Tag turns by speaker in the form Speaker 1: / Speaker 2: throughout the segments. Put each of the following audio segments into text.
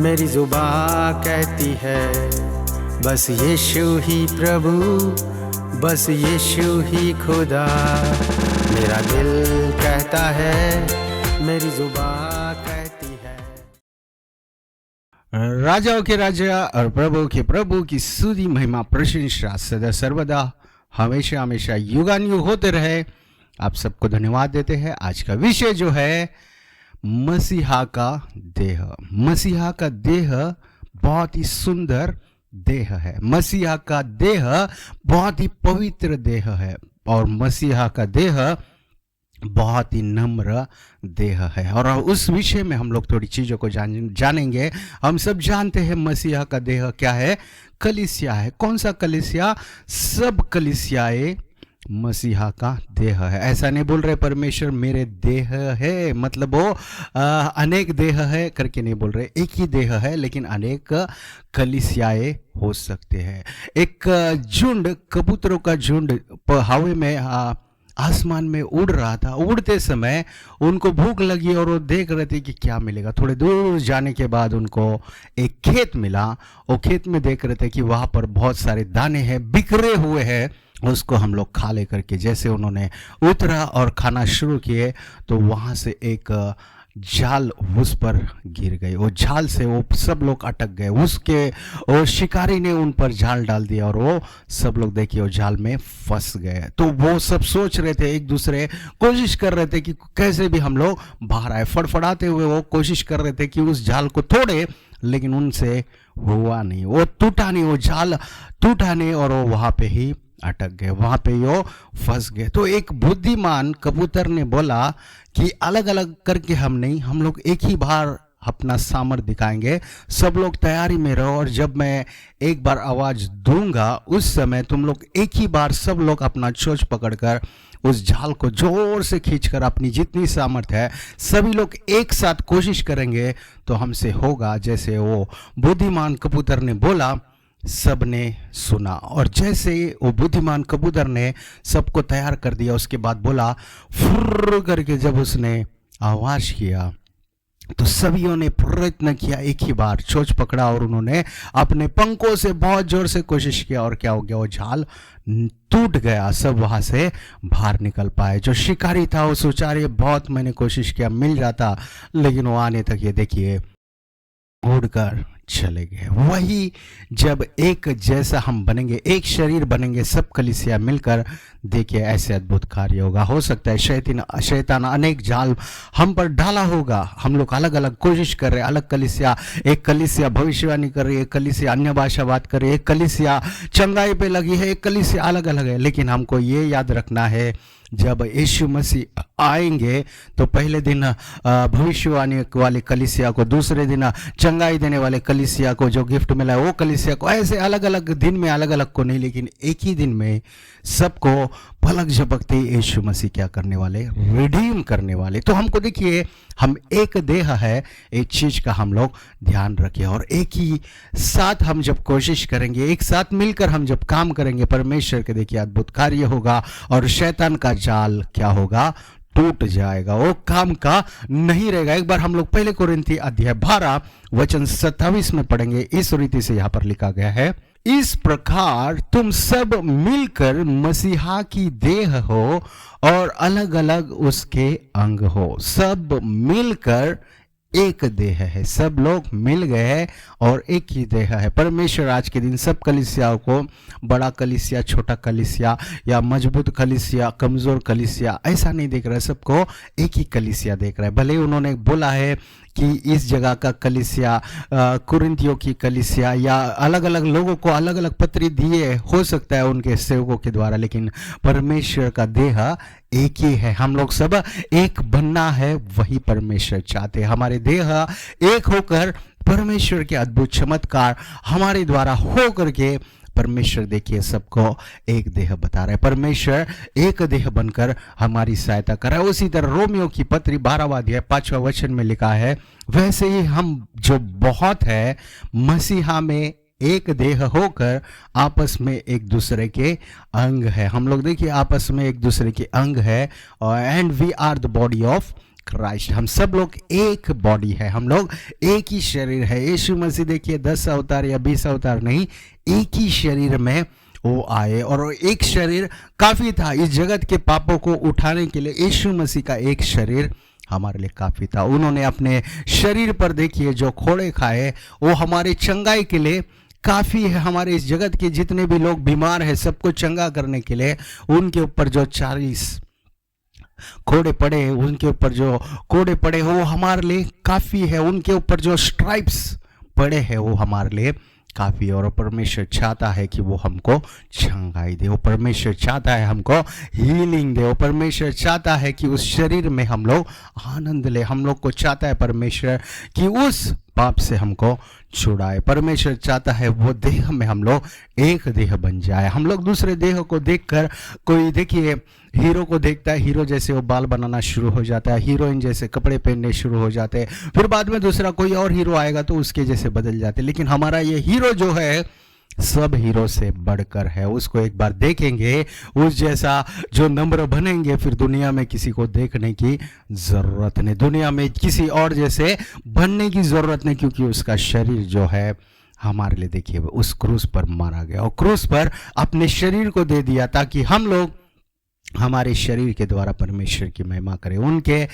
Speaker 1: मेरी जुबां कहती है बस यीशु ही प्रभु, बस यीशु ही खुदा। मेरा दिल कहता है, मेरी जुबां कहती है।
Speaker 2: राजाओं के राजा और प्रभु के प्रभु की स्तुति महिमा प्रशंसा सदा सर्वदा हमेशा हमेशा युगानुयुग होते रहे। आप सबको धन्यवाद देते हैं। आज का विषय जो है मसीहा का देह। मसीहा का देह बहुत ही सुंदर देह है। मसीहा का देह बहुत ही पवित्र देह है और मसीहा का देह बहुत ही नम्र देह है। और उस विषय में हम लोग थोड़ी चीज़ों को जानेंगे। हम सब जानते हैं मसीहा का देह क्या है, कलीसिया है। कौन सा कलीसिया? सब कलीसियाएं मसीहा का देह है। ऐसा नहीं बोल रहे परमेश्वर मेरे देह है, मतलब वो अनेक देह है करके नहीं बोल रहे। एक ही देह है लेकिन अनेक कलीसियाएं हो सकते हैं। एक झुंड, कबूतरों का झुंड हवा में आसमान में उड़ रहा था। उड़ते समय उनको भूख लगी और वो देख रहे थे कि क्या मिलेगा। थोड़े दूर जाने के बाद उनको एक खेत मिला। वो खेत में देख रहे थे कि वहाँ पर बहुत सारे दाने हैं, बिखरे हुए हैं। उसको हम लोग खा ले करके जैसे उन्होंने उतरा और खाना शुरू किए तो वहाँ से एक जाल उस पर गिर गई। वो जाल से वो सब लोग अटक गए। उसके वो शिकारी ने उन पर जाल डाल दिया और वो सब लोग देखिए वो जाल में फंस गए। तो वो सब सोच रहे थे, एक दूसरे कोशिश कर रहे थे कि कैसे भी हम लोग बाहर आए। फड़फड़ाते हुए वो कोशिश कर रहे थे कि उस जाल को तोड़े, लेकिन उनसे हुआ नहीं। वो टूटा नहीं, वो जाल टूटा नहीं और वो वहाँ पे ही अटक गए, वहां पे वो फंस गए। तो एक बुद्धिमान कबूतर ने बोला कि अलग अलग करके हम लोग एक ही बार अपना सामर्थ्य दिखाएंगे। सब लोग तैयारी में रहो और जब मैं एक बार आवाज दूंगा उस समय तुम लोग एक ही बार सब लोग अपना चोंच पकड़कर उस जाल को जोर से खींचकर अपनी जितनी सामर्थ्य है सभी लोग एक साथ कोशिश करेंगे तो हमसे होगा। जैसे वो बुद्धिमान कबूतर ने बोला, सबने सुना और जैसे वो बुद्धिमान कबूतर ने सबको तैयार कर दिया उसके बाद बोला फुर्र करके जब उसने आवाज किया तो सभी ने प्रयत्न किया, एक ही बार चोंच पकड़ा और उन्होंने अपने पंखों से बहुत जोर से कोशिश किया और क्या हो गया, वो जाल टूट गया। सब वहां से बाहर निकल पाए। जो शिकारी था वो सोचा रहे बहुत मैंने कोशिश किया मिल जाता, लेकिन वो आने तक ये देखिए उड़कर चले गए। वही जब एक जैसा हम बनेंगे, एक शरीर बनेंगे, सब कलीसिया मिलकर, देखिए ऐसे अद्भुत कार्य होगा। हो सकता है शैतान अनेक जाल हम पर डाला होगा। हम लोग अलग अलग कोशिश कर रहे हैं। अलग कलीसिया, एक कलीसिया भविष्यवाणी कर रही है, एक कलीसिया अन्य भाषा बात कर रही है, एक कलीसिया चंगाई पे लगी है, एक कलीसिया अलग अलग है। लेकिन हमको ये याद रखना है जब यीशु मसीह आएंगे तो पहले दिन भविष्यवाणी वाले कलीसिया को, दूसरे दिन चंगाई देने वाले कलीसिया को जो गिफ्ट मिला है वो कलीसिया को, ऐसे अलग अलग दिन में अलग अलग को नहीं, लेकिन एक ही दिन में सबको पलक झपकते यीशु मसीह क्या करने वाले, रिडीम करने वाले। तो हमको देखिए हम एक देह है, एक चीज का हम लोग ध्यान रखें और एक ही साथ हम जब कोशिश करेंगे, एक साथ मिलकर हम जब काम करेंगे, परमेश्वर के देखिए अद्भुत कार्य होगा और शैतान का जाल क्या होगा, टूट जाएगा, वो काम का नहीं रहेगा। एक बार हम लोग पहले कोरिन्थी अध्याय 12 वचन 27 में पढ़ेंगे। इस रीति से यहां पर लिखा गया है, इस प्रकार तुम सब मिलकर मसीहा की देह हो और अलग अलग उसके अंग हो। सब मिलकर एक देह है, सब लोग मिल गए और एक ही देह है। परमेश्वर आज के दिन सब कलीसियाओं को, बड़ा कलीसिया, छोटा कलीसिया या मजबूत कलीसिया, कमजोर कलीसिया, ऐसा नहीं देख रहा है। सबको एक ही कलीसिया देख रहा है। भले उन्होंने बोला है कि इस जगह का कलीसिया, कुरिन्थियों की कलीसिया, या अलग अलग लोगों को अलग अलग पत्री दिए हो सकता है उनके सेवकों के द्वारा, लेकिन परमेश्वर का देह एक ही है। हम लोग सब एक बनना है, वही परमेश्वर चाहते हैं। हमारे देह एक होकर परमेश्वर के अद्भुत चमत्कार हमारे द्वारा हो करके परमेश्वर देखिए सबको एक देह बता रहा है। परमेश्वर एक देह बनकर हमारी सहायता कर रहा है। उसी तरह रोमियो की पत्री 12वां अध्याय 5वां वचन में लिखा है, वैसे ही हम जो बहुत है मसीहा में एक देह होकर आपस में एक दूसरे के अंग है। हम लोग देखिए आपस में एक दूसरे के अंग है, और and we are the body of Christ. हम सब लोग एक बॉडी है, हम लोग एक ही शरीर है। यीशु मसीह देखिए 10 अवतार या 20 अवतार नहीं, एक ही शरीर में वो आए और एक शरीर काफी था इस जगत के पापों को उठाने के लिए। यीशु मसीह का एक शरीर हमारे लिए काफी था। उन्होंने अपने शरीर पर देखिए जो खोड़े खाए वो हमारे चंगाई के लिए काफी है। हमारे इस जगत के जितने भी लोग बीमार हैं सबको चंगा करने के लिए उनके ऊपर जो 40 कोड़े पड़े, उनके ऊपर जो कोड़े पड़े वो हमारे लिए काफी है। उनके ऊपर जो स्ट्राइप्स पड़े हैं वो हमारे लिए काफी है। और परमेश्वर चाहता है कि वो हमको चंगाई दे, वो परमेश्वर चाहता है हमको हीलिंग दे, वो परमेश्वर चाहता है कि उस शरीर में हम लोग आनंद ले। हम लोग को चाहता है परमेश्वर कि उस पाप से हमको छुड़ाए। परमेश्वर चाहता है वो देह में हम लोग एक देह बन जाए। हम लोग दूसरे देह को देखकर, कोई देखिए हीरो को देखता है, हीरो जैसे वो बाल बनाना शुरू हो जाता है, हीरोइन जैसे कपड़े पहनने शुरू हो जाते हैं, फिर बाद में दूसरा कोई और हीरो आएगा तो उसके जैसे बदल जाते हैं। लेकिन हमारा ये हीरो जो है सब हीरो से बढ़कर है। उसको एक बार देखेंगे, उस जैसा जो नम्र बनेंगे, फिर दुनिया में किसी को देखने की जरूरत नहीं, दुनिया में किसी और जैसे बनने की जरूरत नहीं, क्योंकि उसका शरीर जो है हमारे लिए देखिए उस क्रूस पर मारा गया और क्रूस पर अपने शरीर को दे दिया ताकि हम लोग हमारे शरीर के द्वारा परमेश्वर की महिमा करें। उनके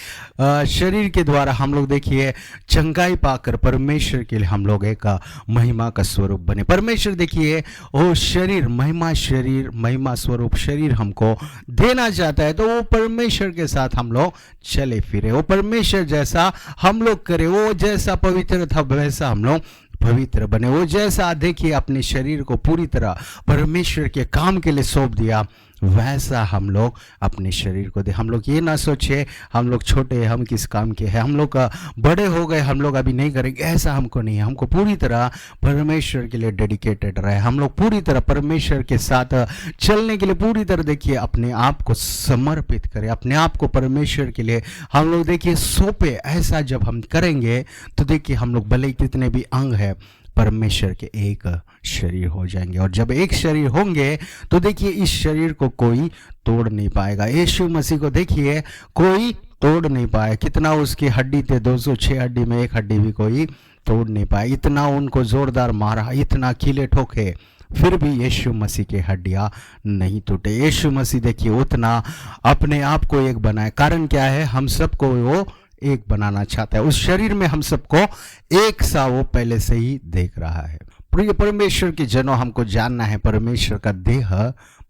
Speaker 2: शरीर के द्वारा हम लोग देखिए चंगाई पाकर परमेश्वर के लिए हम लोग एक महिमा का स्वरूप बने। परमेश्वर देखिए वो शरीर महिमा स्वरूप शरीर हमको देना चाहता है, तो वो परमेश्वर के साथ हम लोग चले फिरे, वो परमेश्वर जैसा हम लोग करें, वो जैसा पवित्र था वैसा हम लोग पवित्र बने। वो जैसा देखिए अपने शरीर को पूरी तरह परमेश्वर के काम के लिए सौंप दिया, वैसा हम लोग अपने शरीर को दे। हम लोग ये ना सोचे हम लोग छोटे, हम किस काम के हैं, हम लोग बड़े हो गए, हम लोग अभी नहीं करेंगे, ऐसा हमको नहीं है। हमको पूरी तरह परमेश्वर के लिए डेडिकेटेड रहे, हम लोग पूरी तरह परमेश्वर के साथ चलने के लिए पूरी तरह देखिए अपने आप को समर्पित करें, अपने आप को परमेश्वर के लिए हम लोग देखिए सौंपे। ऐसा जब हम करेंगे तो देखिए हम लोग भले कितने भी अंग है परमेश्वर के एक शरीर हो जाएंगे। और जब एक शरीर होंगे तो देखिए इस शरीर को कोई तोड़ नहीं पाएगा। यीशु मसीह को देखिए कोई तोड़ नहीं पाया। कितना उसकी हड्डी थे, 206 हड्डी में एक हड्डी भी कोई तोड़ नहीं पाया। इतना उनको जोरदार मारा, इतना कीले ठोके, फिर भी यीशु मसीह के हड्डियां नहीं टूटे। यीशु मसीह देखिए उतना अपने आप को एक बनाए। कारण क्या है? हम सबको वो एक बनाना चाहता है। उस शरीर में हम सबको एक सा वो पहले से ही देख रहा है। प्रिय परमेश्वर के जनों, हमको जानना है परमेश्वर का देह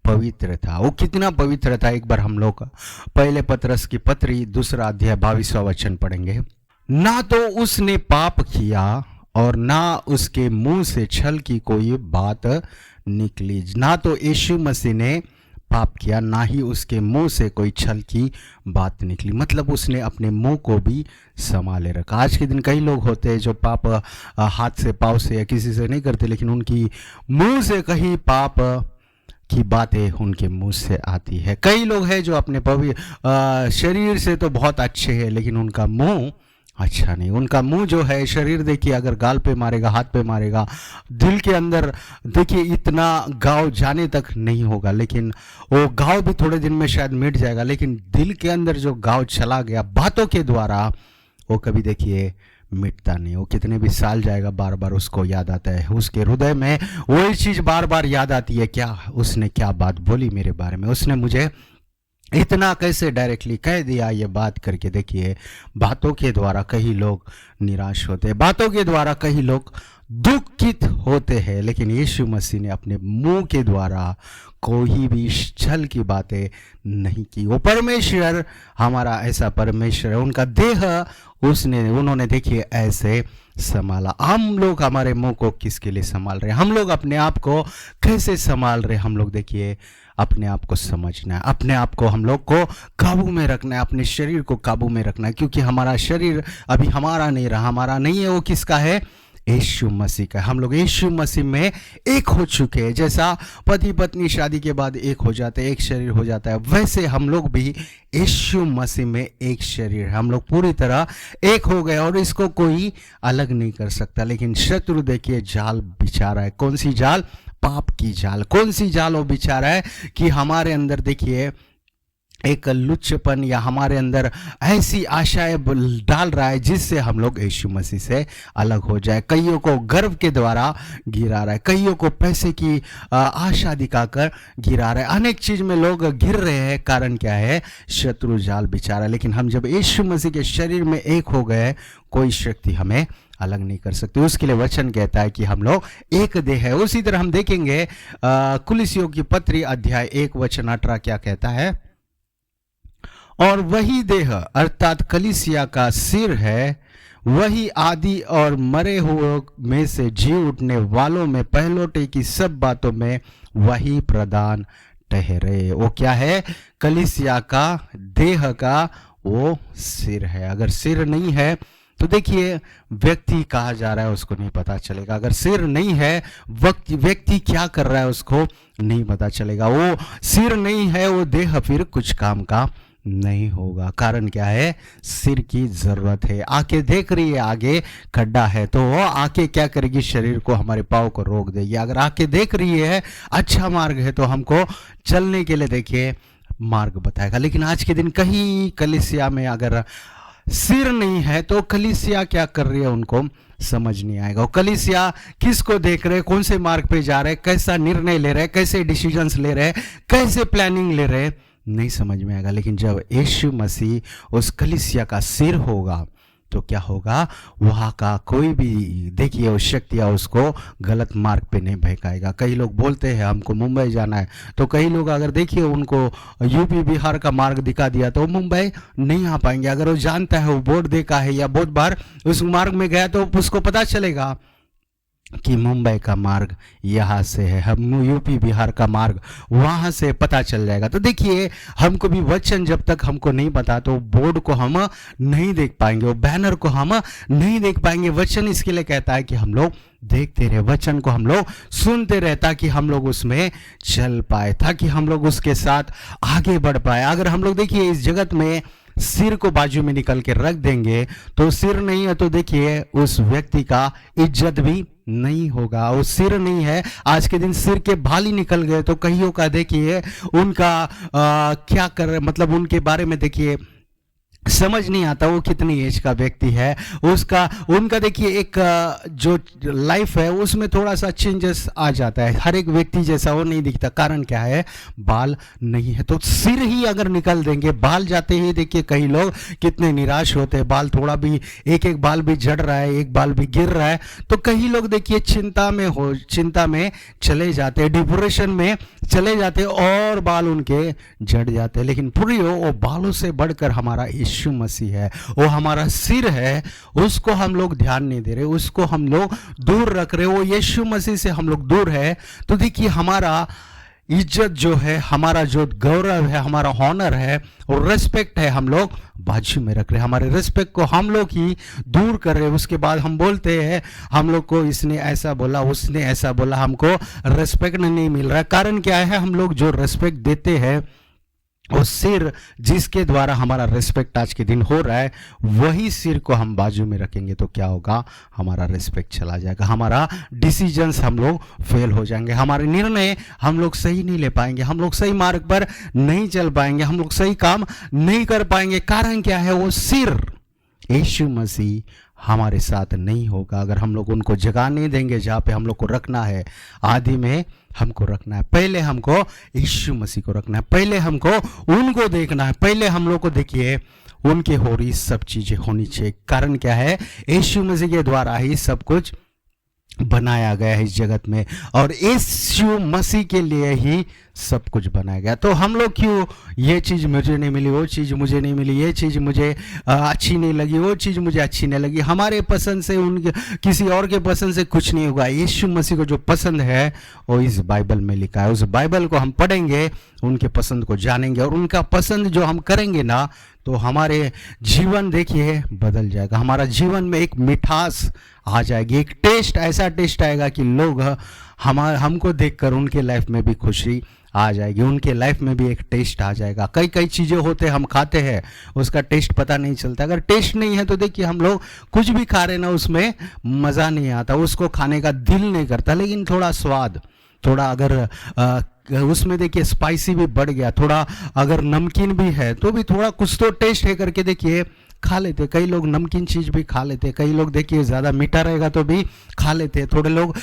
Speaker 2: पवित्र था। वो कितना पवित्र था, एक बार हम लोग पहले पतरस की पत्री 2 अध्याय 22वां वचन पढ़ेंगे। ना तो उसने पाप किया और ना उसके मुंह से छल की कोई बात निकली। ना तो यीशु मसीह ने पाप किया, ना ही उसके मुंह से कोई छल की बात निकली। मतलब उसने अपने मुंह को भी संभाले रखा। आज के दिन कई लोग होते हैं जो पाप हाथ से, पाँव से या किसी से नहीं करते, लेकिन उनकी मुंह से कहीं पाप की बातें उनके मुंह से आती है। कई लोग हैं जो अपने शरीर से तो बहुत अच्छे हैं, लेकिन उनका मुंह अच्छा नहीं। उनका मुंह जो है, शरीर देखिए अगर गाल पे मारेगा, हाथ पे मारेगा, दिल के अंदर देखिए इतना घाव जाने तक नहीं होगा, लेकिन वो घाव भी थोड़े दिन में शायद मिट जाएगा, लेकिन दिल के अंदर जो घाव चला गया बातों के द्वारा, वो कभी देखिए मिटता नहीं। वो कितने भी साल जाएगा, बार बार उसको याद आता है। उसके हृदय में वही चीज बार बार याद आती है, क्या उसने क्या बात बोली मेरे बारे में, उसने मुझे इतना कैसे डायरेक्टली कह दिया। ये बात करके देखिए बातों के द्वारा कई लोग निराश होते हैं, बातों के द्वारा कई लोग दुखित होते हैं, लेकिन यीशु मसीह ने अपने मुंह के द्वारा कोई भी छल की बातें नहीं की। वो परमेश्वर हमारा ऐसा परमेश्वर है, उनका देह उन्होंने देखिए ऐसे संभाला। हम लोग हमारे मुंह को किसके लिए संभाल रहे हैं, हम लोग अपने आप को कैसे संभाल रहे हैं। हम लोग देखिए अपने आप को समझना है, अपने आप को हम लोग को काबू में रखना है, अपने शरीर को काबू में रखना है, क्योंकि हमारा शरीर अभी हमारा नहीं रहा, हमारा नहीं है, वो किसका है? यीशु मसीह का। हम लोग यीशु मसीह में एक हो चुके हैं। जैसा पति पत्नी शादी के बाद एक हो जाते हैं, एक शरीर हो जाता है, वैसे हम लोग भी यीशु मसीह में एक शरीर है। हम लोग पूरी तरह एक हो गए और इसको कोई अलग नहीं कर सकता। लेकिन शत्रु देखिए जाल बिछा रहा है। कौन सी जाल? पाप की जाल। कौन सी जाल वो बिछा रहा है कि हमारे अंदर देखिए एक लुच्चपन या हमारे अंदर ऐसी आशाएं डाल रहा है जिससे हम लोग यीशु मसीह से अलग हो जाए। कईयों को गर्व के द्वारा गिरा रहा है, कईयों को पैसे की आशा दिखाकर गिरा रहा है, अनेक चीज में लोग गिर रहे हैं। कारण क्या है? शत्रु जाल बिछा रहा है। लेकिन हम जब यीशु मसीह के शरीर में एक हो गए, कोई शक्ति हमें अलग नहीं कर सकती। उसके लिए वचन कहता है कि हम लोग एक देह है। उसी तरह हम देखेंगे कुलिसियों की पत्री अध्याय 1:18 क्या कहता है? और वही देह अर्थात कलीसिया का सिर है, वही आदि और मरे हुए में से जी उठने वालों में पहलौठे की सब बातों में वही प्रधान ठहरे। वो क्या है? कलीसिया का देह का वो सिर है। अगर सिर नहीं है तो देखिए व्यक्ति कहा जा रहा है उसको नहीं पता चलेगा। अगर सिर नहीं है, व्यक्ति क्या कर रहा है उसको नहीं पता चलेगा। वो सिर नहीं है, वो देह फिर कुछ काम का नहीं होगा। कारण क्या है? सिर की जरूरत है। आंखें देख रही है आगे खड्डा है, तो वो आंखें क्या करेगी? शरीर को, हमारे पाँव को रोक देगी। अगर आंखें देख रही है अच्छा मार्ग है, तो हमको चलने के लिए देखिए मार्ग बताएगा। लेकिन आज के दिन कहीं कलीसिया में अगर सिर नहीं है तो कलीसिया क्या कर रही है उनको समझ नहीं आएगा। वो कलीसिया किसको देख रहे, कौन से मार्ग पे जा रहे, कैसा निर्णय ले रहे, कैसे डिसीजंस ले रहे, कैसे प्लानिंग ले रहे, नहीं समझ में आएगा। लेकिन जब यीशु मसीह उस कलीसिया का सिर होगा तो क्या होगा? वहाँ का कोई भी देखिए उस शक्तियाँ उसको गलत मार्ग पे नहीं बहकाएगा। कई लोग बोलते हैं हमको मुंबई जाना है, तो कई लोग अगर देखिए उनको यूपी बिहार का मार्ग दिखा दिया तो वो मुंबई नहीं आ पाएंगे। अगर वो जानता है, वो बोर्ड देखा है या बहुत बार उस मार्ग में गया, तो उसको पता चलेगा कि मुंबई का मार्ग यहाँ से है, हम यूपी बिहार का मार्ग वहाँ से पता चल जाएगा। तो देखिए हमको भी वचन जब तक हमको नहीं पता तो बोर्ड को हम नहीं देख पाएंगे, वो बैनर को हम नहीं देख पाएंगे। वचन इसके लिए कहता है कि हम लोग देखते रहे, वचन को हम लोग सुनते रहे, ताकि हम लोग उसमें चल पाए, ताकि हम लोग उसके साथ आगे बढ़ पाए। अगर हम लोग देखिए इस जगत में सिर को बाजू में निकल के रख देंगे तो सिर नहीं है तो देखिए उस व्यक्ति का इज्जत भी नहीं होगा। वो सिर नहीं है, आज के दिन सिर के बाल ही निकल गए तो कईयों का देखिए उनका क्या कर रहे, मतलब उनके बारे में देखिए समझ नहीं आता वो कितनी एज का व्यक्ति है, उनका देखिए एक जो लाइफ है उसमें थोड़ा सा चेंजेस आ जाता है। हर एक व्यक्ति जैसा वो नहीं दिखता। कारण क्या है? बाल नहीं है। तो सिर ही अगर निकल देंगे, बाल जाते ही देखिए कई लोग कितने निराश होते हैं। बाल थोड़ा भी, एक बाल भी झड़ रहा है, एक बाल भी गिर रहा है, तो कई लोग देखिए चिंता में चले जाते हैं, डिप्रेशन में चले जाते हैं और बाल उनके झड़ जाते हैं। लेकिन प्रियो, वो बालों से बढ़कर हमारा यीशु मसीह है, वो हमारा सिर है, उसको हम लोग ध्यान नहीं दे रहे, उसको हम लोग दूर रख रहे। वो यीशु मसीह से हम लोग दूर है तो देखिए हमारा इज्जत जो है, हमारा जो गौरव है, हमारा हॉनर है और रेस्पेक्ट है, हम लोग बाजू में रख रहे हैं। हमारे रेस्पेक्ट को हम लोग ही दूर कर रहे हैं। उसके बाद हम बोलते हैं हम लोग को इसने ऐसा बोला, उसने ऐसा बोला, हमको रेस्पेक्ट नहीं मिल रहा है। कारण क्या है? हम लोग जो रेस्पेक्ट देते हैं, वो सिर जिसके द्वारा हमारा रेस्पेक्ट आज के दिन हो रहा है, वही सिर को हम बाजू में रखेंगे तो क्या होगा? हमारा रेस्पेक्ट चला जाएगा, हमारा डिसीजंस हम लोग फेल हो जाएंगे, हमारे निर्णय हम लोग सही नहीं ले पाएंगे, हम लोग सही मार्ग पर नहीं चल पाएंगे, हम लोग सही काम नहीं कर पाएंगे। कारण क्या है? वो सिर यीशु मसीह हमारे साथ नहीं होगा। अगर हम लोग उनको जगह नहीं देंगे जहाँ पे हम लोग को रखना है, आदि में हमको रखना है, पहले हमको यीशु मसीह को रखना है, पहले हमको उनको देखना है, पहले हम लोग को देखिए उनके हो रही सब चीजें होनी चाहिए। कारण क्या है? यीशु मसीह के द्वारा ही सब कुछ बनाया गया है इस जगत में, और यीशु मसीह के लिए ही सब कुछ बनाया गया। तो हम लोग क्यों ये चीज़ मुझे नहीं मिली, वो चीज़ मुझे नहीं मिली, ये चीज़ मुझे अच्छी नहीं लगी, वो चीज़ मुझे अच्छी नहीं लगी, हमारे पसंद से उनके किसी और के पसंद से कुछ नहीं होगा। यीशु मसीह को जो पसंद है वो इस बाइबल में लिखा है। उस बाइबल को हम पढ़ेंगे, उनके पसंद को जानेंगे और उनका पसंद जो हम करेंगे ना, तो हमारे जीवन देखिए बदल जाएगा। हमारा जीवन में एक मिठास आ जाएगी, एक टेस्ट, ऐसा टेस्ट आएगा कि लोग हमको देखकर उनके लाइफ में भी खुशी आ जाएगी, उनके लाइफ में भी एक टेस्ट आ जाएगा। कई कई चीज़ें होते हम खाते हैं, उसका टेस्ट पता नहीं चलता। अगर टेस्ट नहीं है तो देखिए हम लोग कुछ भी खा रहे ना, उसमें मज़ा नहीं आता, उसको खाने का दिल नहीं करता। लेकिन थोड़ा स्वाद थोड़ा अगर उसमें देखिए स्पाइसी भी बढ़ गया, थोड़ा अगर नमकीन भी है तो भी थोड़ा कुछ तो टेस्ट है करके देखिए खा लेते। कई लोग नमकीन चीज भी खा लेते, कई लोग देखिए ज्यादा मीठा रहेगा तो भी खा लेते, थोड़े लोग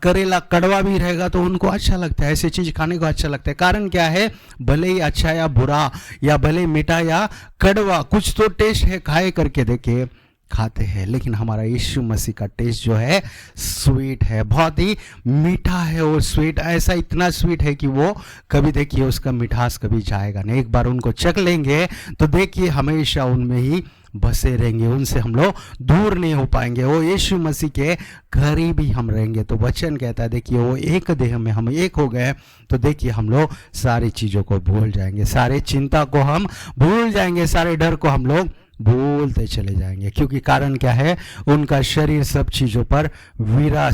Speaker 2: करेला कड़वा भी रहेगा तो उनको अच्छा लगता है, ऐसी चीज खाने को अच्छा लगता है। कारण क्या है, भले ही अच्छा या बुरा या भले ही मीठा या कड़वा, कुछ तो टेस्ट है, खाए करके देखिए खाते हैं। लेकिन हमारा यीशु मसीह का टेस्ट जो है स्वीट है, बहुत ही मीठा है। और स्वीट ऐसा इतना स्वीट है कि वो कभी देखिए उसका मिठास कभी जाएगा नहीं। एक बार उनको चख लेंगे तो देखिए हमेशा उनमें ही बसे रहेंगे, उनसे हम लोग दूर नहीं हो पाएंगे। वो यीशु मसीह के करीब ही हम रहेंगे। तो वचन कहता है देखिए वो एक देह में हम एक हो गए तो देखिए हम लोग सारी चीज़ों को भूल जाएंगे, सारे चिंता को हम भूल जाएंगे, सारे डर को हम लोग भूलते चले जाएंगे। क्योंकि कारण क्या है, उनका शरीर सब चीज़ों पर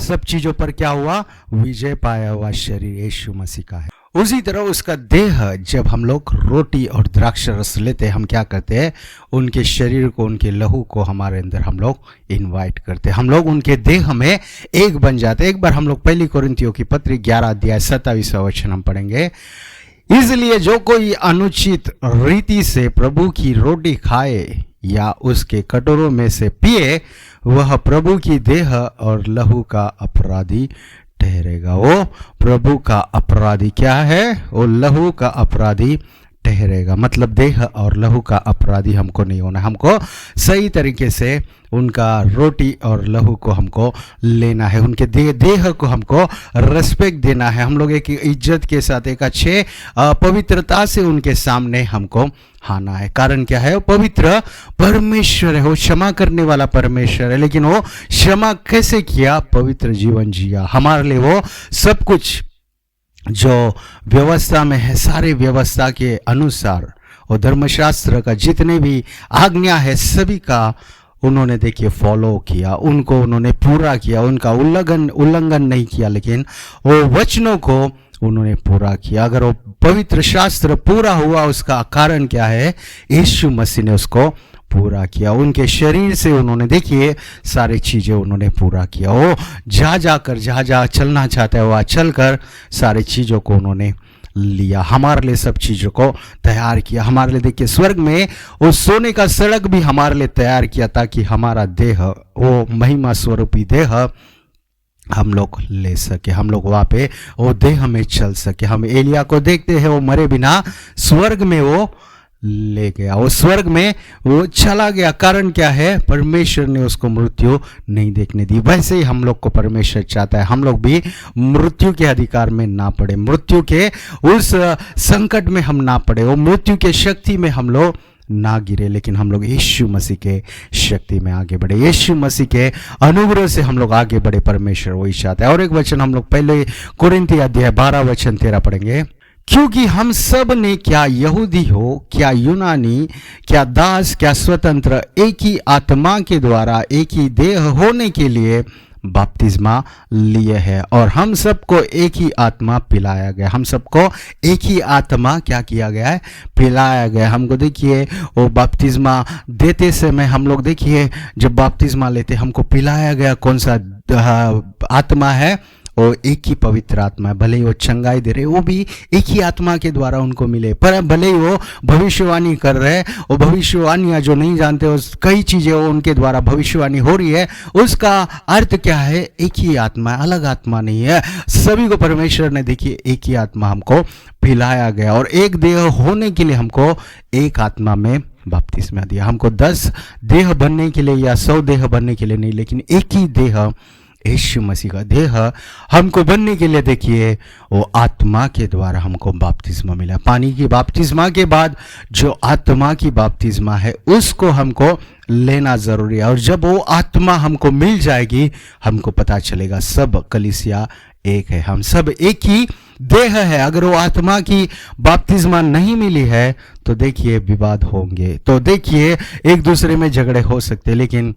Speaker 2: सब चीज़ों पर क्या हुआ, विजय पाया हुआ शरीर यीशु मसीह का है। उसी तरह उसका देह, जब हम लोग रोटी और द्राक्ष रस लेते हैं, हम क्या करते हैं, उनके शरीर को, उनके लहू को हमारे अंदर हम लोग इनवाइट करते हैं, हम लोग उनके देह में एक बन जाते हैं। एक बार हम लोग पहली कोरिन्थियों की पत्री 11 अध्याय 27 वचन हम पढ़ेंगे। इसलिए जो कोई अनुचित रीति से प्रभु की रोटी खाए या उसके कटोरों में से पिए, वह प्रभु की देह और लहू का अपराधी ठहरेगा। वो प्रभु का अपराधी क्या है, वो लहू का अपराधी ठहरेगा। मतलब देह और लहू का अपराधी हमको नहीं होना, हमको सही तरीके से उनका रोटी और लहू को हमको लेना है, उनके देह को हमको रेस्पेक्ट देना है। हम लोग एक इज्जत के साथ, एक अच्छे पवित्रता से उनके सामने हमको आना है। कारण क्या है, वो पवित्र परमेश्वर है, वो क्षमा करने वाला परमेश्वर है। लेकिन वो क्षमा कैसे किया, पवित्र जीवन जिया। हमारे लिए वो सब कुछ जो व्यवस्था में है, सारे व्यवस्था के अनुसार और धर्मशास्त्र का जितने भी आज्ञा है सभी का उन्होंने देखिए फॉलो किया, उनको उन्होंने पूरा किया, उनका उल्लंघन नहीं किया, लेकिन वो वचनों को उन्होंने पूरा किया। अगर वो पवित्र शास्त्र पूरा हुआ, उसका कारण क्या है, यीशु मसीह ने उसको पूरा किया। उनके शरीर से उन्होंने देखिए सारी चीज़ें उन्होंने पूरा किया। वो जहाँ चलना चाहता है वहाँ चलकर सारी चीज़ों को उन्होंने लिया, हमारे लिए सब चीज़ों को तैयार किया। हमारे लिए देखिए स्वर्ग में उस सोने का सड़क भी हमारे लिए तैयार किया, ताकि हमारा देह, वो महिमा स्वरूपी देह हम लोग ले सके, हम लोग वहाँ पे वो देह में चल सके। हम एलिया को देखते हैं, वो मरे बिना स्वर्ग में वो ले गया, वो स्वर्ग में वो चला गया। कारण क्या है, परमेश्वर ने उसको मृत्यु नहीं देखने दी। वैसे ही हम लोग को परमेश्वर चाहता है हम लोग भी मृत्यु के अधिकार में ना पड़े, मृत्यु के उस संकट में हम ना पड़े, वो मृत्यु के शक्ति में हम लोग ना गिरे, लेकिन हम लोग यीशु मसीह के शक्ति में आगे बढ़े, यीशु मसीह के अनुग्रह से हम लोग आगे बढ़े। परमेश्वर वही चाहता है। और एक वचन हम लोग पहले कोरिन्थी अध्याय 12 वचन 13 पढ़ेंगे। क्योंकि हम सब ने, क्या यहूदी हो, क्या यूनानी, क्या दास, क्या स्वतंत्र, एक ही आत्मा के द्वारा एक ही देह होने के लिए बपतिस्मा लिए है, और हम सबको एक ही आत्मा पिलाया गया। हम सबको एक ही आत्मा क्या किया गया है, पिलाया गया। हमको देखिए वो बपतिस्मा देते समय हम लोग देखिए जब बपतिस्मा लेते हमको पिलाया गया कौन सा आत्मा है, वो एक ही पवित्र आत्मा है। भले ही वो चंगाई दे रहे, वो भी एक ही आत्मा के द्वारा उनको मिले। पर भले ही वो भविष्यवाणी कर रहे, वो भविष्यवाणियाँ जो नहीं जानते, उस कई चीज़ें वो उनके द्वारा भविष्यवाणी हो रही है, उसका अर्थ क्या है, एक ही आत्मा है, अलग आत्मा नहीं है। सभी को परमेश्वर ने देखिए एक ही आत्मा हमको पिलाया गया, और एक देह होने के लिए हमको एक आत्मा में बपतिस्मा दिया। हमको 10 देह बनने के लिए या 100 देह बनने के लिए नहीं, लेकिन एक ही देह, यीशु मसीह का देह हमको बनने के लिए देखिए वो आत्मा के द्वारा हमको बपतिस्मा मिला। पानी की बपतिस्मा के बाद जो आत्मा की बपतिस्मा है उसको हमको लेना जरूरी है। और जब वो आत्मा हमको मिल जाएगी, हमको पता चलेगा सब कलीसिया एक है, हम सब एक ही देह है। अगर वो आत्मा की बपतिस्मा नहीं मिली है तो देखिए विवाद होंगे, तो देखिए एक दूसरे में झगड़े हो सकते, लेकिन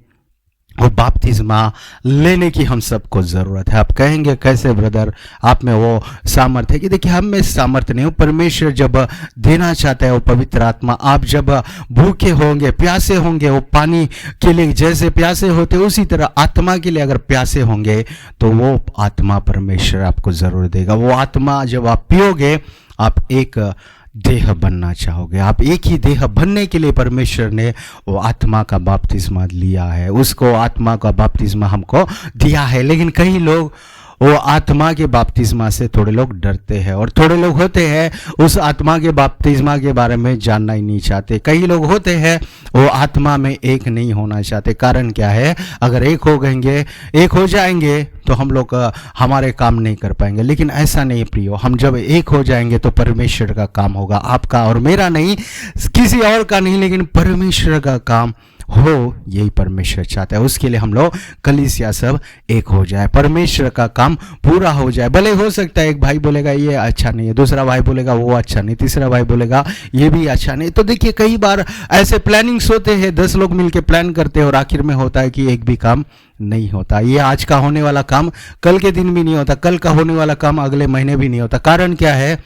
Speaker 2: वो बपतिस्मा लेने की हम सबको ज़रूरत है। आप कहेंगे कैसे ब्रदर, आप में वो सामर्थ्य है? कि देखिए, हम में सामर्थ्य नहीं हो। परमेश्वर जब देना चाहता है वो पवित्र आत्मा, आप जब भूखे होंगे, प्यासे होंगे, वो पानी के लिए जैसे प्यासे होते उसी तरह आत्मा के लिए अगर प्यासे होंगे तो वो आत्मा परमेश्वर आपको ज़रूर देगा। वो आत्मा जब आप पियोगे, आप एक देह बनना चाहोगे। आप एक ही देह बनने के लिए परमेश्वर ने वो आत्मा का बपतिस्मा लिया है, उसको आत्मा का बपतिस्मा हमको दिया है। लेकिन कई लोग वो आत्मा के बपतिस्मा से थोड़े लोग डरते हैं, और थोड़े लोग होते हैं उस आत्मा के बपतिस्मा के बारे में जानना ही नहीं चाहते। कई लोग होते हैं वो आत्मा में एक नहीं होना चाहते। कारण क्या है? अगर एक हो जाएंगे तो हम लोग हमारे काम नहीं कर पाएंगे। लेकिन ऐसा नहीं प्रियो, हम जब एक हो जाएंगे तो परमेश्वर का काम होगा, आपका और मेरा नहीं, किसी और का नहीं, लेकिन परमेश्वर का काम हो, यही परमेश्वर चाहता है। उसके लिए हम लोग कलीसिया सब एक हो जाए, परमेश्वर का काम पूरा हो जाए। भले हो सकता है एक भाई बोलेगा ये अच्छा नहीं है, दूसरा भाई बोलेगा वो अच्छा नहीं, तीसरा भाई बोलेगा ये भी अच्छा नहीं। तो देखिए, कई बार ऐसे प्लानिंग्स होते हैं, 10 लोग मिलकर प्लान करते हैं और आखिर में होता है कि एक भी काम नहीं होता। ये आज का होने वाला काम कल के दिन भी नहीं होता, कल का होने वाला काम अगले महीने भी नहीं होता। कारण क्या है?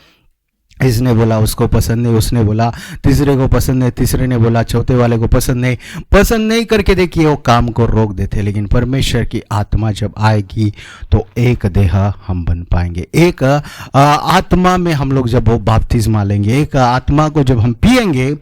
Speaker 2: इसने बोला उसको पसंद नहीं, उसने बोला तीसरे को पसंद नहीं, तीसरे ने बोला चौथे वाले को पसंद नहीं करके देखिए वो काम को रोक देते। लेकिन परमेश्वर की आत्मा जब आएगी तो एक देह हम बन पाएंगे। एक आत्मा में हम लोग जब वो बपतिस्मा लेंगे, एक आत्मा को जब हम पिएंगे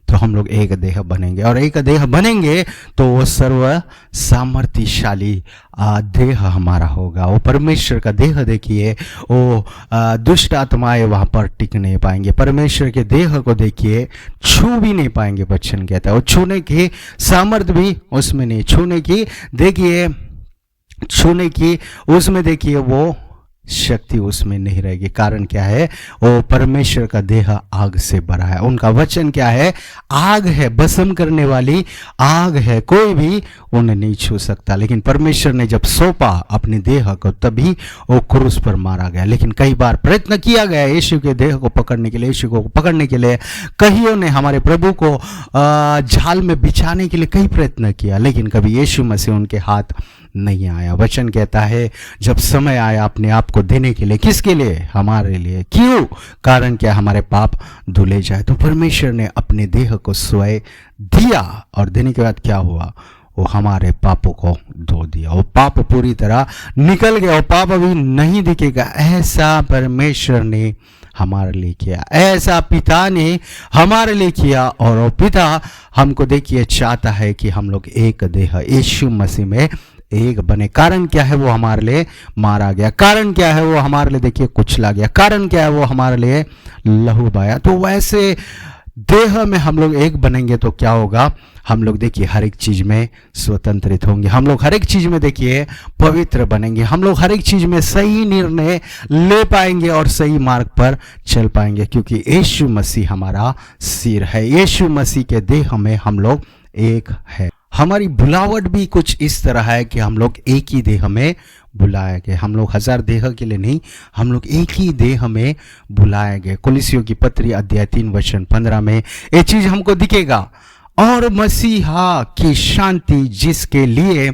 Speaker 2: तो हम लोग एक देह बनेंगे, और एक देह बनेंगे तो वो सर्व सामर्थ्यशाली देह हमारा होगा। वो परमेश्वर का देह देखिए, वो दुष्ट आत्माएं वहां पर टिक नहीं पाएंगे। परमेश्वर के देह को देखिए, छू भी नहीं पाएंगे। वचन कहता है वो छूने की सामर्थ्य भी उसमें नहीं, छूने की उसमें देखिए वो शक्ति उसमें नहीं रहेगी। कारण क्या है? वो परमेश्वर का देह आग से भरा है। उनका वचन क्या है? आग है, भस्म करने वाली आग है, कोई भी उन्हें नहीं छू सकता। लेकिन परमेश्वर ने जब सौंपा अपने देह को, तभी वो क्रूस पर मारा गया। लेकिन कई बार प्रयत्न किया गया यीशु के देह को पकड़ने के लिए, यीशु को पकड़ने के लिए कईयों ने हमारे प्रभु को झाल में बिछाने के लिए कई प्रयत्न किया, लेकिन कभी यीशु मसीह उनके हाथ नहीं आया। वचन कहता है जब समय आया अपने आप को देने के लिए, किसके लिए? हमारे लिए। क्यों? कारण क्या? हमारे पाप धुले जाए। तो परमेश्वर ने अपने देह को स्वयं दिया, और देने के बाद क्या हुआ? वो हमारे पापों को धो दिया। वो पाप पूरी तरह निकल गया, वो पाप अभी नहीं दिखेगा। ऐसा परमेश्वर ने हमारे लिए किया, ऐसा पिता ने हमारे लिए किया, और वो पिता हमको देखिए चाहता है कि हम लोग एक देह यीशु मसीह में एक बने। कारण क्या है? वो हमारे लिए मारा गया। कारण क्या है? वो हमारे लिए देखिए कुचला गया। कारण क्या है? वो हमारे लिए लहू बहाया। तो वैसे देह में हम लोग एक बनेंगे तो क्या होगा? हम लोग देखिए हर एक चीज में स्वतंत्रित होंगे, हम लोग हर एक चीज में देखिए पवित्र बनेंगे, हम लोग हर एक चीज में सही निर्णय ले पाएंगे और सही मार्ग पर चल पाएंगे, क्योंकि यीशु मसीह हमारा सिर है। यीशु मसीह के देह में हम लोग एक है। हमारी बुलावट भी कुछ इस तरह है कि हम लोग एक ही देह में बुलाए गए। हम लोग 1000 देह के लिए नहीं, हम लोग एक ही देह में बुलाए गए। कुलिसियों की पत्री अध्याय 3 वचन 15 में ये चीज हमको दिखेगा। और मसीहा की शांति जिसके लिए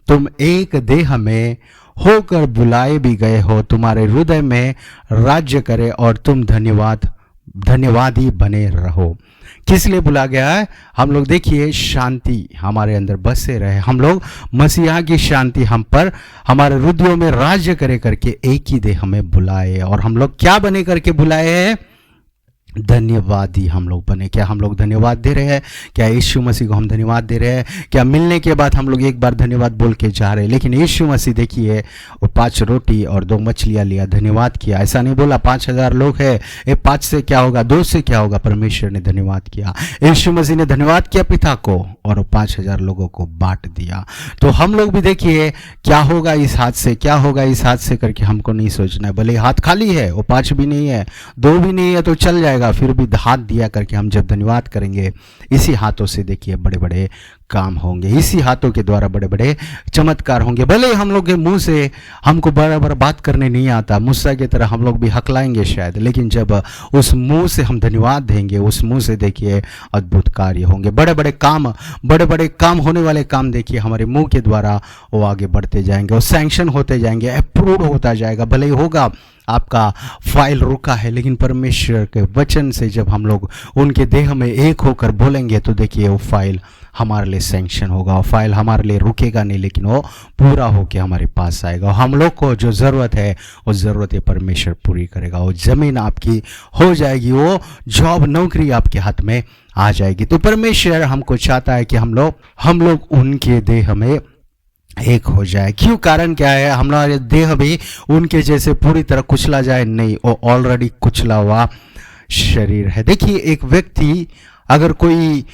Speaker 2: तुम एक देह में होकर बुलाए भी गए हो, तुम्हारे हृदय में राज्य करे और तुम धन्यवादी बने रहो। किस लिए बुला गया है? हम लोग देखिए शांति हमारे अंदर बसे रहे, हम लोग मसीहा की शांति हम पर हमारे हृदयों में राज्य करे करके एक ही देह हमें बुलाए। और हम लोग क्या बने करके बुलाए हैं? धन्यवादी हम लोग बने। क्या हम लोग धन्यवाद दे रहे हैं? क्या यीशु मसीह को हम धन्यवाद दे रहे हैं? क्या मिलने के बाद हम लोग एक बार धन्यवाद बोल के जा रहे हैं? लेकिन यीशु मसीह देखिए वो 5 रोटी और 2 मछलियां लिया, धन्यवाद किया। ऐसा नहीं बोला 5000 लोग है, ये 5 से क्या होगा, 2 से क्या होगा? परमेश्वर ने धन्यवाद किया। यीशु मसीह ने धन्यवाद किया पिता को और वो 5000 लोगों को बांट दिया। तो हम लोग भी देखिए क्या होगा इस हाथ से, क्या होगा इस हाथ से करके हमको नहीं सोचना है। भले हाथ खाली है, वो 5 भी नहीं है, 2 भी नहीं है तो चल जाएगा, जाएगा, फिर भी हाथ दिया करके हम जब धन्यवाद करेंगे, इसी हाथों से देखिए बड़े बड़े काम होंगे, इसी हाथों के द्वारा बड़े बड़े चमत्कार होंगे। भले हम लोग के मुंह से हमको बराबर बात करने नहीं आता, मूसा की तरह हम लोग भी हकलाएंगे शायद, लेकिन जब उस मुंह से हम धन्यवाद देंगे, उस मुंह से देखिए अद्भुत कार्य होंगे, बड़े बड़े काम होने वाले काम देखिए हमारे मुंह के द्वारा वो आगे बढ़ते जाएंगे, वो सैंक्शन होते जाएंगे, अप्रूव होता जाएगा। भले ही होगा आपका फाइल रुका है, लेकिन परमेश्वर के वचन से जब हम लोग उनके देह में एक होकर बोलेंगे तो देखिए वो फाइल हमारे लिए सैंक्शन होगा, वो फाइल हमारे लिए रुकेगा नहीं, लेकिन वो पूरा होके हमारे पास आएगा। हम लोग को जो ज़रूरत है वो ज़रूरतें परमेश्वर पूरी करेगा, वो ज़मीन आपकी हो जाएगी, वो जॉब नौकरी आपके हाथ में आ जाएगी। तो परमेश्वर हमको चाहता है कि हम लोग उनके देह में एक हो जाए। क्यों? कारण क्या है? हमारा देह भी उनके जैसे पूरी तरह कुचला जाए नहीं, वो ऑलरेडी कुचला हुआ शरीर है। देखिए एक व्यक्ति, अगर कोई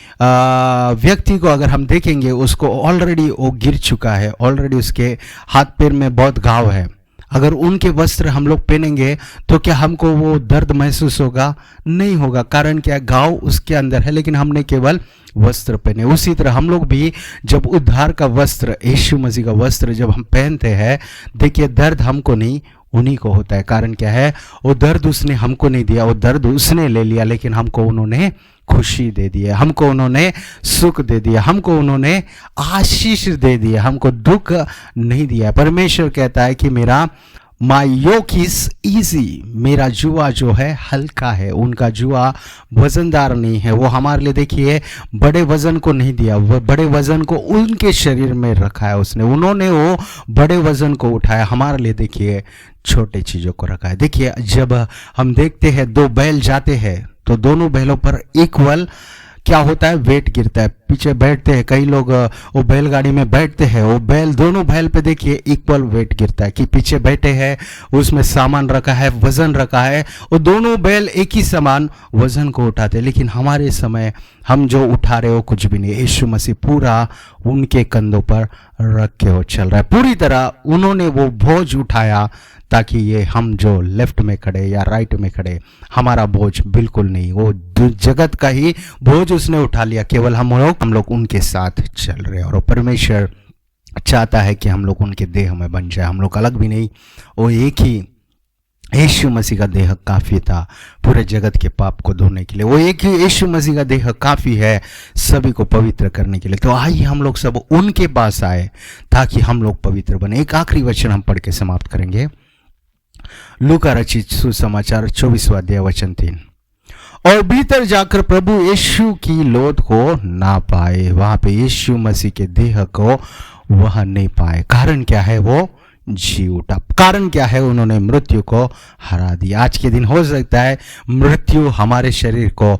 Speaker 2: व्यक्ति को अगर हम देखेंगे, उसको ऑलरेडी वो गिर चुका है, ऑलरेडी उसके हाथ पैर में बहुत घाव है, अगर उनके वस्त्र हम लोग पहनेंगे तो क्या हमको वो दर्द महसूस होगा? नहीं होगा। कारण क्या? घाव उसके अंदर है, लेकिन हमने केवल वस्त्र पहने। उसी तरह हम लोग भी जब उद्धार का वस्त्र, यीशु मसीह का वस्त्र जब हम पहनते हैं, देखिए दर्द हमको नहीं, उन्हीं को होता है। कारण क्या है? वो दर्द उसने हमको नहीं दिया, वो दर्द उसने ले लिया, लेकिन हमको उन्होंने खुशी दे दी है, हमको उन्होंने सुख दे दिया, हमको उन्होंने आशीष दे दिया, हमको दुख नहीं दिया। परमेश्वर कहता है कि मेरा माई योक इज ईजी, मेरा जुआ जो है हल्का है, उनका जुआ वजनदार नहीं है। वो हमारे लिए देखिए बड़े वजन को नहीं दिया, वो बड़े वजन को उनके शरीर में रखा है उसने, उन्होंने वो बड़े वजन को उठाया, हमारे लिए देखिए छोटे चीज़ों को रखा है। देखिए जब हम देखते हैं दो बैल जाते हैं तो दोनों बैलों पर इक्वल क्या होता है? वेट गिरता है। पीछे बैठते हैं कई लोग, वो बैलगाड़ी में बैठते हैं, वो बैल, दोनों बैल पे देखिए इक्वल वेट गिरता है, कि पीछे बैठे हैं, उसमें सामान रखा है, वजन रखा है, वो दोनों बैल एक ही समान वजन को उठाते हैं। लेकिन हमारे समय हम जो उठा रहे हो कुछ भी नहीं, यीशु मसीह पूरा उनके कंधों पर रख के वो चल रहा है, पूरी तरह उन्होंने वो बोझ उठाया, ताकि ये हम जो लेफ्ट में खड़े या राइट में खड़े, हमारा बोझ बिल्कुल नहीं, वो जगत का ही बोझ उसने उठा लिया, केवल हम लोग उनके साथ चल रहे हैं। और परमेश्वर चाहता है कि हम लोग उनके देह में बन जाए, हम लोग अलग भी नहीं, वो एक ही यीशु मसीह का देह काफ़ी था पूरे जगत के पाप को धोने के लिए, वो एक ही यीशु मसीह का देह काफ़ी है सभी को पवित्र करने के लिए। तो आइए हम लोग सब उनके पास आए ताकि हम लोग पवित्र बने। एक आखिरी वचन हम पढ़ के समाप्त करेंगे, लूका रचित सुसमाचार 24वां अध्याय वचन 3। और भीतर जाकर प्रभु यीशु की लोथ को ना पाए, वहां पे यीशु मसीह के देह को वह नहीं पाए। कारण क्या है? वो जी उठा। कारण क्या है? उन्होंने मृत्यु को हरा दिया। आज के दिन हो सकता है मृत्यु हमारे शरीर को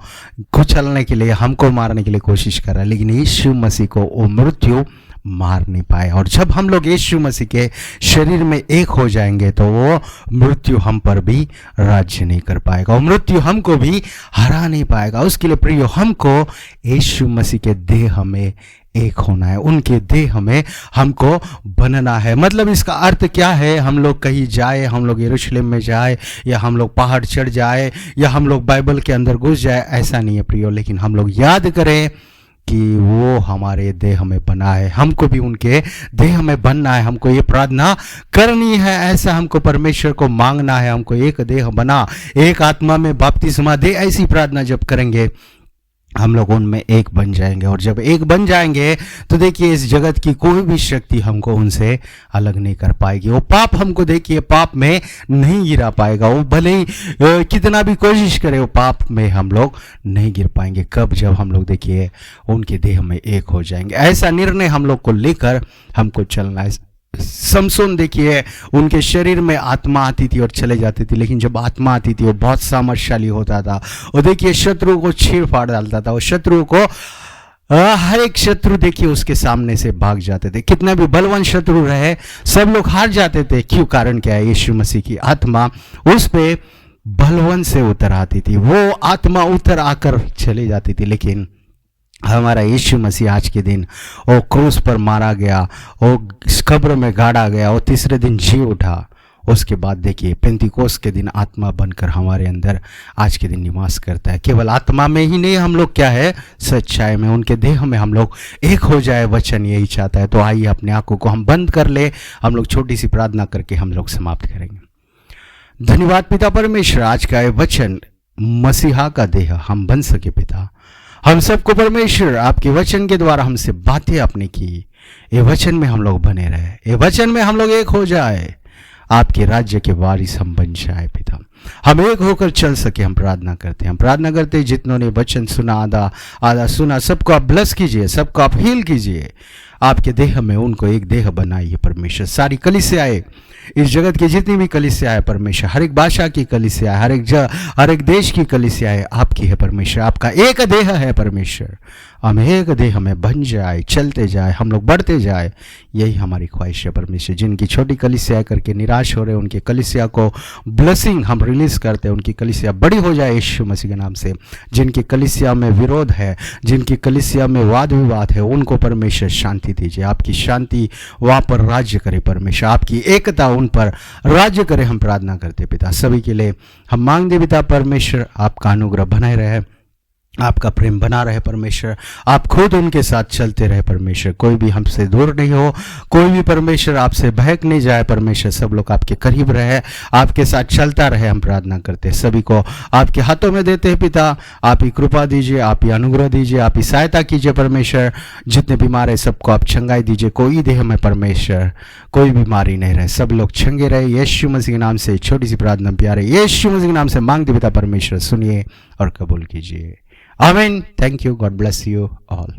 Speaker 2: कुचलने के लिए, हमको मारने के लिए कोशिश कर रहा है, लेकिन यीशु मसीह को वो मृत्यु मार नहीं पाए। और जब हम लोग यीशु मसीह के शरीर में एक हो जाएंगे तो वो मृत्यु हम पर भी राज्य नहीं कर पाएगा, और मृत्यु हमको भी हरा नहीं पाएगा। उसके लिए प्रियो, हमको यीशु मसीह के देह में एक होना है, उनके देह में हमको बनना है। मतलब इसका अर्थ क्या है? हम लोग कहीं जाए, हम लोग यरूशलेम में जाए, या हम लोग पहाड़ चढ़ जाए, या हम लोग बाइबल के अंदर घुस जाए, ऐसा नहीं है प्रियो। लेकिन हम लोग याद करें कि वो हमारे देह में बना है, हमको भी उनके देह में बनना है, हमको ये प्रार्थना करनी है, ऐसा हमको परमेश्वर को मांगना है, हमको एक देह बना, एक आत्मा में बपतिस्मा दे, ऐसी प्रार्थना जब करेंगे हम लोग उनमें एक बन जाएंगे। और जब एक बन जाएंगे तो देखिए इस जगत की कोई भी शक्ति हमको उनसे अलग नहीं कर पाएगी। वो पाप हमको देखिए पाप में नहीं गिरा पाएगा, वो भले ही कितना भी कोशिश करे, वो पाप में हम लोग नहीं गिर पाएंगे। कब? जब हम लोग देखिए उनके देह में एक हो जाएंगे। ऐसा निर्णय हम लोग को लेकर हमको चलना है। समसोन देखिए उनके शरीर में आत्मा आती थी और चले जाती थी, लेकिन जब आत्मा आती थी वो बहुत सामर्थशाली होता था, और देखिए शत्रु को चीर फाड़ डालता था, और शत्रु को हर एक शत्रु देखिए उसके सामने से भाग जाते थे। कितना भी बलवान शत्रु रहे, सब लोग हार जाते थे। क्यों? कारण क्या है? यीशु मसीह की आत्मा उस पे बलवान से उतर आती थी, वो आत्मा उतर आकर चली जाती थी। लेकिन हमारा यीशु मसीह आज के दिन वो क्रूस पर मारा गया, वो कब्र में गाड़ा गया, वो तीसरे दिन जी उठा, उसके बाद देखिए पेंतिकोस के दिन आत्मा बनकर हमारे अंदर आज के दिन निवास करता है। केवल आत्मा में ही नहीं, हम लोग क्या है, सच्चाई में, उनके देह में हम लोग एक हो जाए, वचन यही चाहता है। तो आइए अपने आंखों को हम बंद कर ले, हम लोग छोटी सी प्रार्थना करके हम लोग समाप्त करेंगे। धन्यवाद पिता परमेश्वर, आज का ये वचन मसीहा का देह हम बन सके पिता। हम सबको परमेश्वर आपके वचन के द्वारा हमसे बातें आपने की, ये वचन में हम लोग बने रहे, ये वचन में हम लोग एक हो जाए, आपके राज्य के वारिस हम बन जाए पिता। हम एक होकर चल सके, हम प्रार्थना करते हैं। हम प्रार्थना करते हैं जितनों ने वचन सुना, आधा सुना, सबको आप ब्लेस कीजिए, सबको आप हील कीजिए, आपके देह में उनको एक देह बनाइए परमेश्वर। सारी कलीसियाएं, इस जगत की जितनी भी कलीसियाएं परमेश्वर, हर एक भाषा की कलीसियाएं, हर एक देश की कलीसियाएं आपकी है परमेश्वर, आपका एक देह है परमेश्वर। हम एक देह में बन जाए, चलते जाए, हम लोग बढ़ते जाए, यही हमारी ख्वाहिश है परमेश्वर। जिनकी छोटी कलीसिया करके निराश हो रहे, उनकी कलीसिया को ब्लेसिंग हम रिलीज करते हैं, उनकी कलीसिया बड़ी हो जाए यीशु मसीह के नाम से। जिनकी कलीसिया में विरोध है, जिनकी कलीसिया में वाद विवाद है, उनको परमेश्वर शांति दीजिए, आपकी शांति वहाँ पर राज्य करे परमेश्वर, आपकी एकता उन पर राज्य करे। हम प्रार्थना करते पिता, सभी के लिए हम मांगते पिता परमेश्वर, आपका अनुग्रह बनाए रहे, आपका प्रेम बना रहे परमेश्वर, आप खुद उनके साथ चलते रहे परमेश्वर। कोई भी हमसे दूर नहीं हो, कोई भी परमेश्वर आपसे बहक नहीं जाए परमेश्वर, सब लोग आपके करीब रहे, आपके साथ चलता रहे। हम प्रार्थना करते हैं, सभी को आपके हाथों में देते हैं पिता। आप ही कृपा दीजिए, आप ही अनुग्रह दीजिए, आप ही सहायता कीजिए परमेश्वर। जितने बीमार है सबको आप चंगाई दीजिए, कोई देह में परमेश्वर कोई बीमारी नहीं रहे, सब लोग चंगे रहे। यीशु मसीह के नाम से छोटी सी प्रार्थना प्यारे यीशु मसीह के नाम से मांगते पिता परमेश्वर, सुनिए और कबूल कीजिए। Amen. Thank you. God bless you all.